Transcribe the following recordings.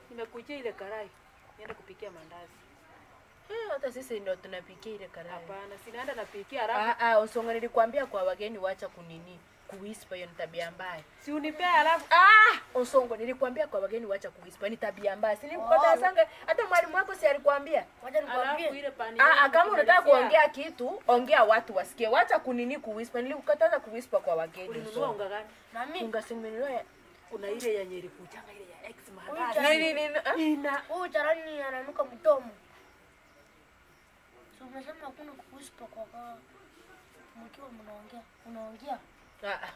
Nimekujia ile karai. Nienda kupikia mandazi. Hata sisi ndio tunapikia ile karai. Hapana, sinaenda napikia alafu. Onsongo nilikwambia kwa wageni waacha kunini. Kuwhisper hiyo ni tabia mbaya. Si unipea alafu. Onsongo nilikwambia kwa wageni waacha kuwhisper ni tabia mbaya. Si nilipata sanga hata mwalimu wako si alikwambia. Wacha nikwambie. Kama unataka kuongea kitu, ongea watu wasikie. Waacha kunini kuwhisper. Nilikukataza kuwhisper kwa wageni. Ulinunua unga gani? Na mimi unga simenunua. Kuna ile ya Nyeri kuchanga ile ya X maharani. Ina charani ananuka mdomo. So unasema hakuna kuwhisper kwa mkiwa unaongea.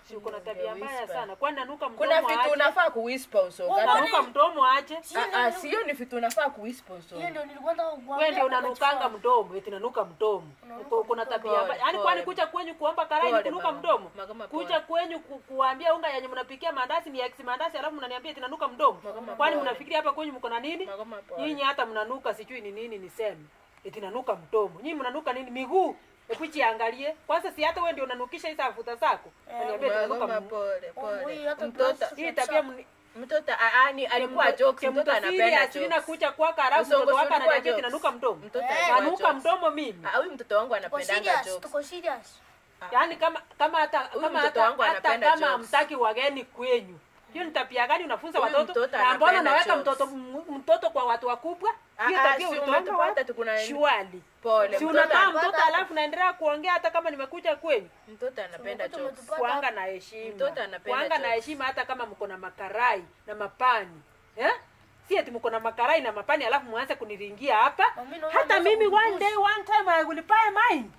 Si uko na tabia mbaya sana. Kwani nanuka mdomo kuna vitu unafaa kuwhisper Onsongo. Nanuka mdomo aje? Sio ni vitu unafaa kuwhisper Onsongo. Hiyo ndio nilikuwa nataka kuambia. Wewe ndio unanukanga mdomo, eti nanuka mdomo. Kuna tabia mbaya. Yaani kwani kucha kwenyu kuomba karai ni kunuka mdomo? Kucha kwenyu kuambia unga yenye mnapikia mandazi ni X mandazi alafu mnaniambia eti nanuka mdomo. Kwani mnafikiri hapa kwenyu mko na nini? Nyinyi hata mnanuka sijui ni nini niseme. Eti nanuka mdomo. Nyinyi mnanuka nini? Miguu. Ekuchi angalie. Kwanza si hata wewe ndio unanukisha hizo mafuta zako. Niambie tunanuka pole. Mtoto hii tabia mtoto alikuwa jokes. Mtoto anapenda jokes. Sina kucha kwa karafu mtoto wako ananiambia tunanuka mdomo. Nanuka mdomo mimi. Huyu mtoto wangu anapenda jokes. Tuko serious. Yaani kama hata kama hamtaki wageni kwenyu. Hiyo ni tabia gani unafunza watoto? Na mbona unaweka mtoto kwa watu wakubwa? Hiyo tabia utapata tukuna shwali. Pole. Si unakaa mtoto alafu naendelea kuongea hata kama nimekuja kwenyu. Mtoto anapenda jokes. Kuanga na heshima. Mtoto anapenda kuanga na heshima hata kama mko na makarai na mapani. Si eti mko na makarai na mapani alafu muanze kuniringia hapa. Hata mimi one time I will buy mine.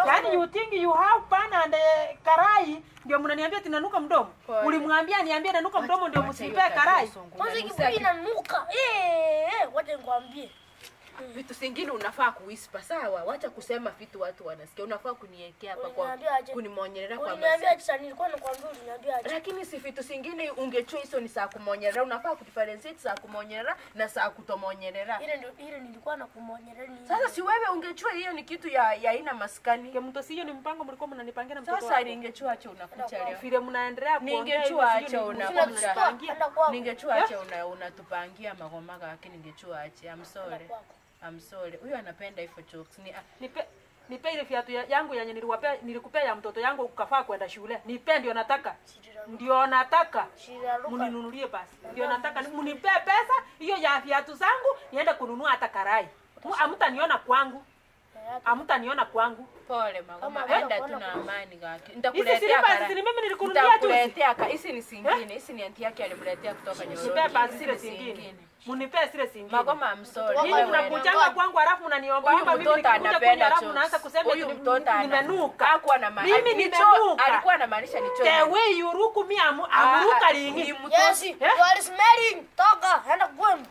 Yaani you think you have pan and karai ndio mnaniambia tinanuka mdomo. Ulimwambia niambie nanuka mdomo ndio msipe karai. Kwanza ikipika inanuka. Wacha nikwambie. Vitu zingine unafaa kuwhisper sawa. Wacha kusema vitu watu wanasikia. Unafaa kuniwekea hapa kwa kunimonyelea kwa masikio. Uniambia aje nilikuwa nakwambia uniambia aje. Lakini si vitu zingine ungechua hizo ni saa kumonyelea. Unafaa kudifferentiate saa kumonyelea na saa kutomonyelea. Ile nilikuwa nakumonyelea ni. Sasa si wewe ungechua hiyo ni kitu ya aina maskani. Kemunto sio ni mpango mlikuwa mnanipangia na mtoto wako. Sasa ningechua acha unakucha leo. Vile mnaendelea kuongea ningechua acha unakucha. Ningechua acha unatupangia magomaga lakini ningechua acha. I'm sorry. Huyu anapenda hivyo jokes. Nipe ile viatu yangu yenye nilikupea ya mtoto yangu ukafaa kwenda shule. Nipe ndio nataka. Ndio nataka. Mninunulie basi. Ndio nataka mnipe pesa hiyo ya viatu zangu niende kununua hata karai. Hamtaniona kwangu. Hamtaniona kwangu. Pole mama. Enda tu na amani gaki. Nitakuletea karai. Hizi mimi nilikununulia tu. Nitakuletea hizi ni singine. Hizi ni anti yake alimletea kutoka Nyororo. Nipe basi zile zingine. Munipe zile zingine. Magoma I'm sorry. Mimi mnakuchanga kwangu alafu mnaniomba mimi mtoto anapenda alafu mnaanza kusema huyu mtoto nimenuka. Hakuwa na maana. Mimi nimenuka. Alikuwa anamaanisha ni choo. The way you look me amuruka lingi. Yes, you are smelling. Toka, enda kwenu.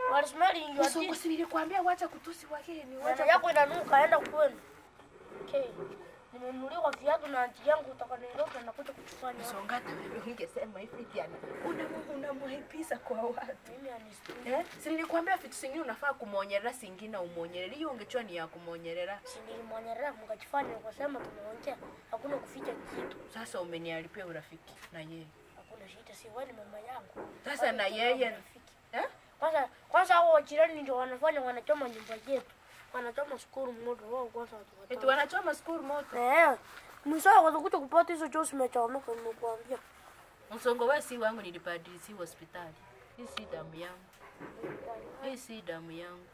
You are smelling. Onsongo si nilikwambia wacha kutusi wageni. Wacha yako inanuka, enda kwenu. Okay. Nimenunuliwa viatu na anti yangu kutoka Nairobi na kuja kuchufanya. Onsongo hata wewe ungesema hivi jana. Unamwipisa kwa watu. Mimi anisikia. Si nilikwambia vitu zingine unafaa kumonyelea singine umonyelea. Hiyo ungechua ni ya kumonyelea. Si nilimonyelea mkachifanya ukasema tumeongea. Hakuna kuficha kitu. Sasa umenialipia urafiki na yeye. Hakuna shida, si wewe ni mama yangu. Sasa na yeye Kwanza hao jirani ndio wanafanya wanachoma nyumba yetu. Wanachoma skuru moto wao kwanza watu. Eti wanachoma skuru moto. Msao watakuja kupata hizo josi zimechomeka nimekuambia. Onsongo wewe si wangu nilibadilisi hospitali. Hii si damu yangu. Hii si damu yangu.